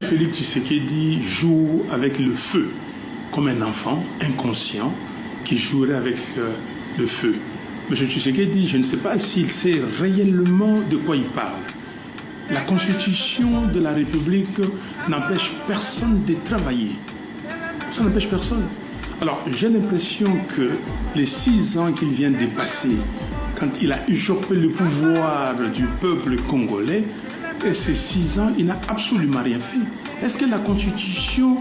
Félix Tshisekedi joue avec le feu, comme un enfant inconscient qui jouerait avec le feu. M. Tshisekedi, je ne sais pas s'il sait réellement de quoi il parle. La Constitution de la République n'empêche personne de travailler. Ça n'empêche personne. Alors, j'ai l'impression que les 6 ans qu'il vient de passer, quand il a usurpé le pouvoir du peuple congolais, et ces 6 ans, il n'a absolument rien fait. Est-ce que la Constitution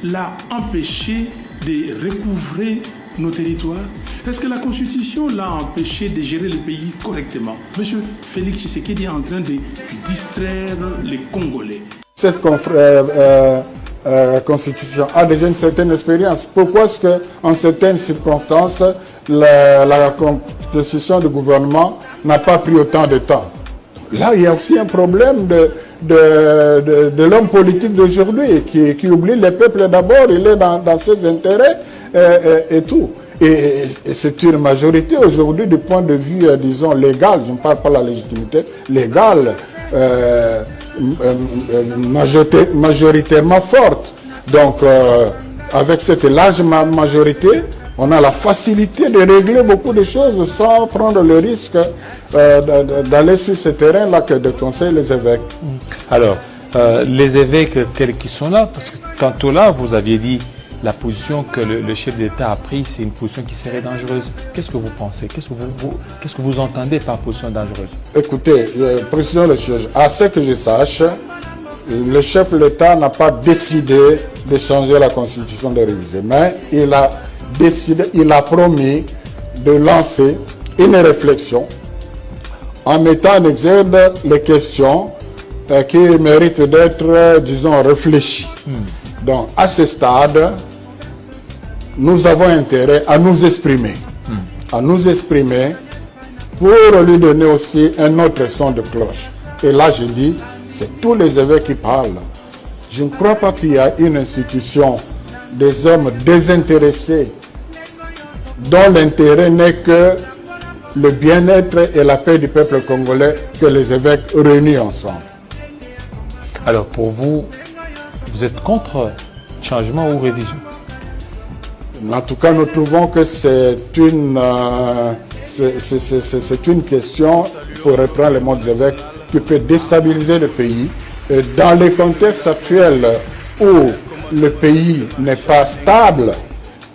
l'a empêché de recouvrer nos territoires? Est-ce que la Constitution l'a empêché de gérer le pays correctement? Monsieur Félix Tshisekedi est en train de distraire les Congolais. Cette Constitution a déjà une certaine expérience. Pourquoi est-ce qu'en certaines circonstances, la Constitution du gouvernement n'a pas pris autant de temps? Là, il y a aussi un problème de l'homme politique d'aujourd'hui qui oublie le peuple d'abord, il est dans ses intérêts et tout. Et c'est une majorité aujourd'hui du point de vue, disons, légal, je ne parle pas de la légitimité, légale, majoritairement forte. Donc, avec cette large majorité, on a la facilité de régler beaucoup de choses sans prendre le risque d'aller sur ce terrain-là que de conseiller les évêques. Alors, les évêques qui sont là, parce que tantôt là, vous aviez dit la position que le chef d'État a prise, c'est une position qui serait dangereuse. Qu'est-ce que vous pensez? Qu'est-ce que vous entendez par position dangereuse? Écoutez, précisons les choses. À ce que je sache, le chef de l'État n'a pas décidé de changer la Constitution de réviser, mais il a décidé, il a promis de lancer une réflexion en mettant en exergue les questions qui méritent d'être, disons, réfléchies. Donc, à ce stade, nous avons intérêt à nous exprimer. À nous exprimer pour lui donner aussi un autre son de cloche. Et là, je dis, c'est tous les évêques qui parlent. Je ne crois pas qu'il y a une institution des hommes désintéressés dont l'intérêt n'est que le bien-être et la paix du peuple congolais que les évêques réunis ensemble. Alors, pour vous, vous êtes contre changement ou révision? En tout cas, nous trouvons que c'est une question, il faut reprendre le mot des évêques, qui peut déstabiliser le pays. Et dans les contextes actuels où le pays n'est pas stable,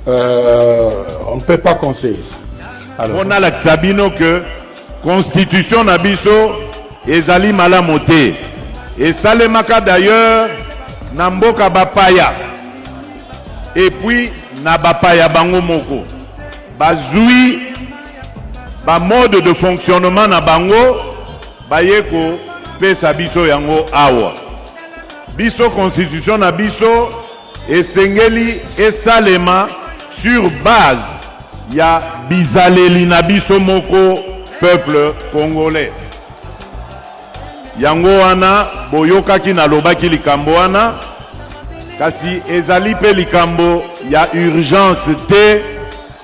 on ne peut pas conseiller ça. Alors, on a la Sabino que constitution nabiso ezali malamote et salemaka d'ailleurs namboka bapaya et puis na bapaya bango moko bazui ba mode de fonctionnement na bango bayeko pesa biso yango awa biso constitution na biso esengeli esalema sur base ya bizaleli na biso moko peuple congolais yango wana boyokaki na lobaki likambo wana kasi ezali pe likambo ya urgence te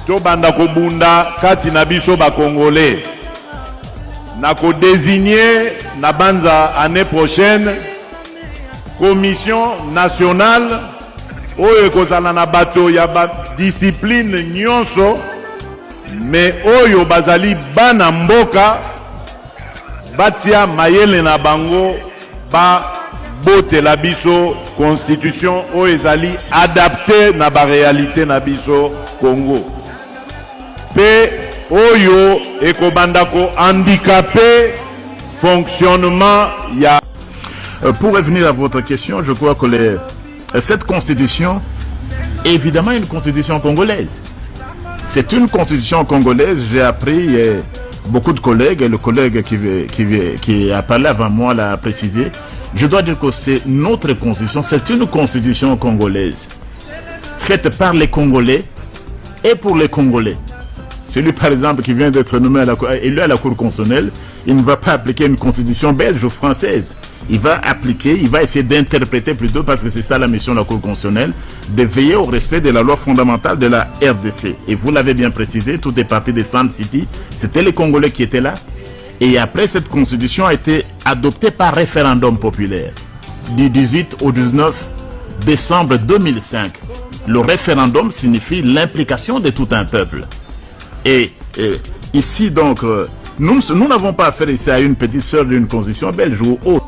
to banda kobunda kati na biso ba congolais na ko désigner na banza année prochaine commission nationale oyo ekozala na bato ya ba discipline nyonso mais oyo bazali bana mboka batia mayele na bango ba bote la biso constitution oyo ezali adapté na ba réalité na biso Congo pe oyo ekobanda ko handicapé fonctionnement ya. Pour revenir à votre question, je crois que cette constitution est évidemment une constitution congolaise. C'est une constitution congolaise. J'ai appris, beaucoup de collègues, et le collègue qui a parlé avant moi l'a précisé. Je dois dire que c'est notre constitution, c'est une constitution congolaise, faite par les Congolais et pour les Congolais. Celui, par exemple, qui vient d'être nommé élu à la Cour constitutionnelle, il ne va pas appliquer une constitution belge ou française. Il va appliquer, il va essayer d'interpréter plutôt, parce que c'est ça la mission de la Cour constitutionnelle, de veiller au respect de la loi fondamentale de la RDC. Et vous l'avez bien précisé, tout est parti de Sand City, c'était les Congolais qui étaient là. Et après, cette constitution a été adoptée par référendum populaire. du 18 au 19 décembre 2005. Le référendum signifie l'implication de tout un peuple. Et ici, donc, nous n'avons pas affaire ici à une petite sœur d'une constitution belge ou autre.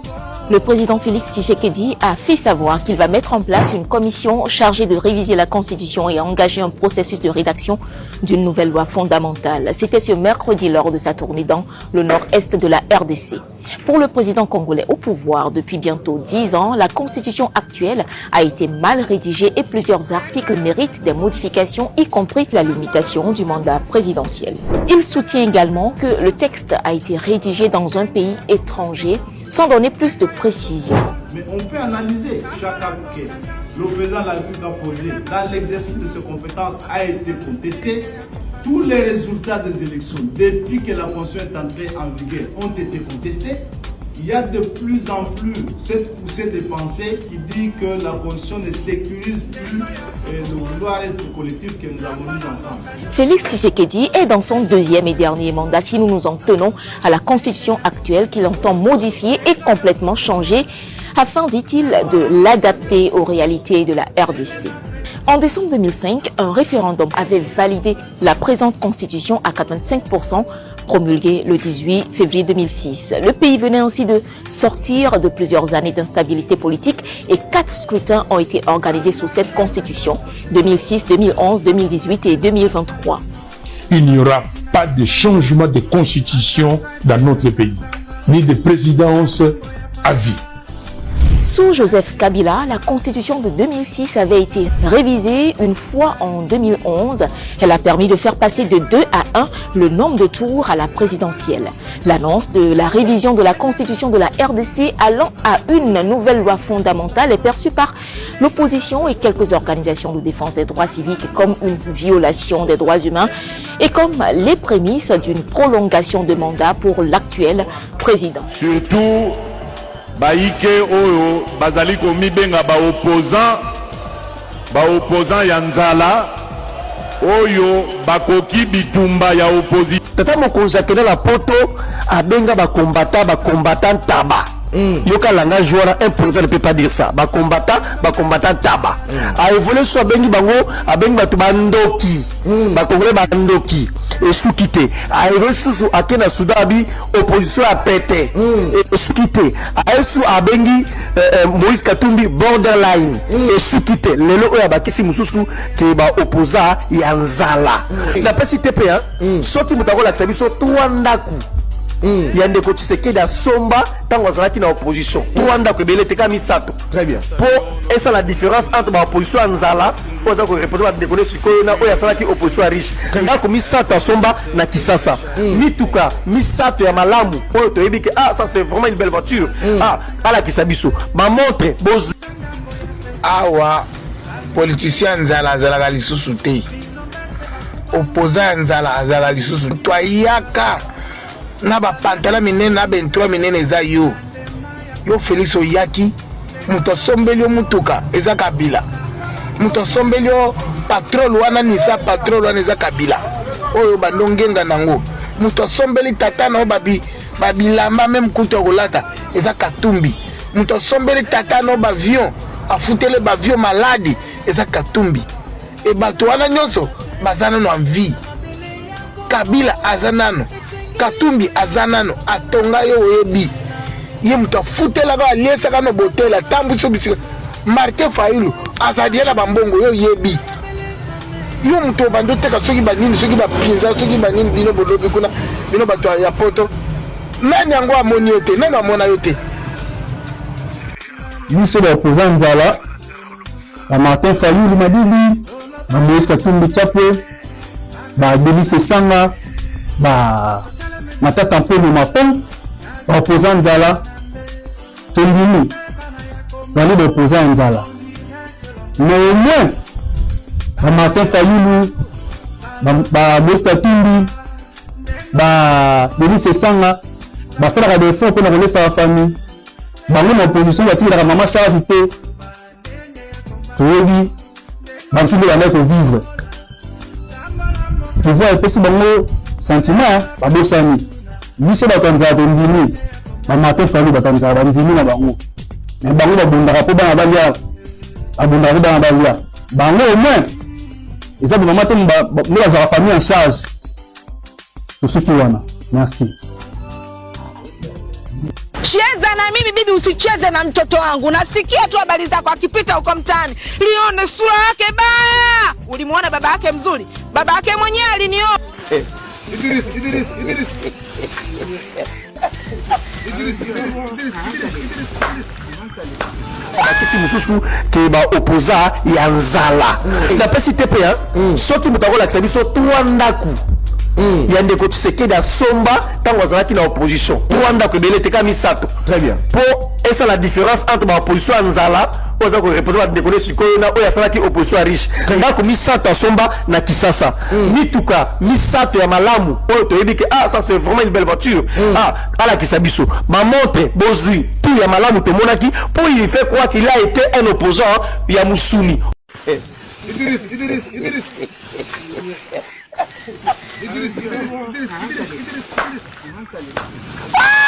Le président Félix Tshisekedi a fait savoir qu'il va mettre en place une commission chargée de réviser la Constitution et engager un processus de rédaction d'une nouvelle loi fondamentale. C'était ce mercredi lors de sa tournée dans le nord-est de la RDC. Pour le président congolais au pouvoir depuis bientôt 10 ans, la Constitution actuelle a été mal rédigée et plusieurs articles méritent des modifications, y compris la limitation du mandat présidentiel. Il soutient également que le texte a été rédigé dans un pays étranger sans donner plus de précision. Mais on peut analyser chaque acte que le président de la République a posé dans l'exercice de ses compétences a été contesté. Tous les résultats des élections, depuis que la Constitution est entrée en vigueur, ont été contestés. Il y a de plus en plus cette poussée de pensée qui dit que la Constitution ne sécurise plus le vouloir être collectif que nous avons mis ensemble. Félix Tshisekedi est dans son deuxième et dernier mandat si nous nous en tenons à la Constitution actuelle qu'il entend modifier et complètement changer afin, dit-il, de l'adapter aux réalités de la RDC. En décembre 2005, un référendum avait validé la présente constitution à 85%, promulguée le 18 février 2006. Le pays venait ainsi de sortir de plusieurs années d'instabilité politique et 4 scrutins ont été organisés sous cette constitution, 2006, 2011, 2018 et 2023. Il n'y aura pas de changement de constitution dans notre pays, ni de présidence à vie. Sous Joseph Kabila, la constitution de 2006 avait été révisée une fois en 2011. Elle a permis de faire passer de 2 à 1 le nombre de tours à la présidentielle. L'annonce de la révision de la constitution de la RDC allant à une nouvelle loi fondamentale est perçue par l'opposition et quelques organisations de défense des droits civiques comme une violation des droits humains et comme les prémices d'une prolongation de mandat pour l'actuel président. Surtout, baïke oyo bazali komi benga opposant ya nzala oyo bakoki bitumba ya opposition. Tata mokonzi akenda la poto abenga combattant taba. Yoka langage wana un président ne peut pas dire ça. Combattant taba. A évolué soit bengi bango abengi batu bandoki. Congolais bandoki. Et sous-quitté. A évolué sous akena Soudabi opposition a pété. Et sous-quitté. A sous abengi Moïse Katumbi borderline. Et sous-quitté. Lelo oya bakisi mususu ke ba opposant ya nzala. Na pesi TP hein. Soki mutako la kisabiso 3 ndaku. Il y a des côtés qui sont somba tant qu'on est dans l'opposition. Pour anda que belé teka misato. Très bien. Pour et ça la différence entre l'opposition et nzala, pour ça que répondre à déconner sur quoi na oya sala qui opposition riche. Là comme misato somba na kisasa. Ni tuka misato ya malamu. Pour te dire que ah ça c'est vraiment une belle voiture. Ah à la kisabiso. Ma montre boz. Awa politicien nzala nzala lisusu te. Opposant nzala nzala lisusu. Toi yaka na ba pantala minene na bentroa minene eza yo Félix oyaki muto sombeli yo mutuka eza Kabila muto sombeli yo patrol wana nisa patrol wana eza Kabila oyo bandongenga nango muto sombeli tata na babilamba même kuto kolata eza Katumbi muto sombeli tata na bavion afutele bavion maladi eza Katumbi e bato wana nyonso bazana no envie Kabila azanano Katumbi azanano atonga yo oyebi ye muta futela ba liesa kana botela tambu so bisika Martin Fayulu azadiela bambongo yo yebi yo muto bando teka soki banini soki ba pinza soki banini bino bolobi kuna bino bato ya poto nani yango amoni yote nani amona yote biso ba opposant nzala ba Martin Fayulu madili ba Moïse Katumbi Chapwe ba Belice Sanga ba Matata Mpelo Mapon, opposant Nzala, Tondini, dans les opposants Nzala. Mais au moins, Martin Fayulu, Moïse Katumbi, Belice Sanga, ça la des fonds pour nous relayer sa famille. Bango opposition va tirer la maman charge te. Toyebi, bansu de la mec au vivre. Tu vois, et si bango sentiment babosani biso bakanza tondini ba Martin Fayulu bakanza banzini na bango mais bango babundaka mpo bana balia abundaka mpo bana balia bango au moins eza bamama te nde bazwaka famille en charge tosuki wana. Merci. Cheza na mimi bibi, usicheze na mtoto wangu. Nasikia tu habari zako akipita huko mtaani. Lione sura yake baya. Ulimuona baba yake mzuri? Baba yake mwenyewe alinioa. Idris. Bakisi mususu ke ba opposa ya nzala. Napesi te pe soki mutakola kisa biso 3 ndaku. Ya ndeko Tshisekedi asomba tango azalaki na opposition. 3 ndaku ebele te ka misato. Très bien. Po esa la différence entre ba opposition ya nzala oza ko répondre ba ndeko sikoyo na oya salaki opposition riche. Ndaku misato asomba na Kisasa. Mituka misato ya malamu oyo toyebi ke ça c'est vraiment une belle voiture. À la Kisabiso. Ma montre bozui tout ya malamu te monaki pour il fait croire qu'il a été un opposant ya Musuni. Idris. Ah!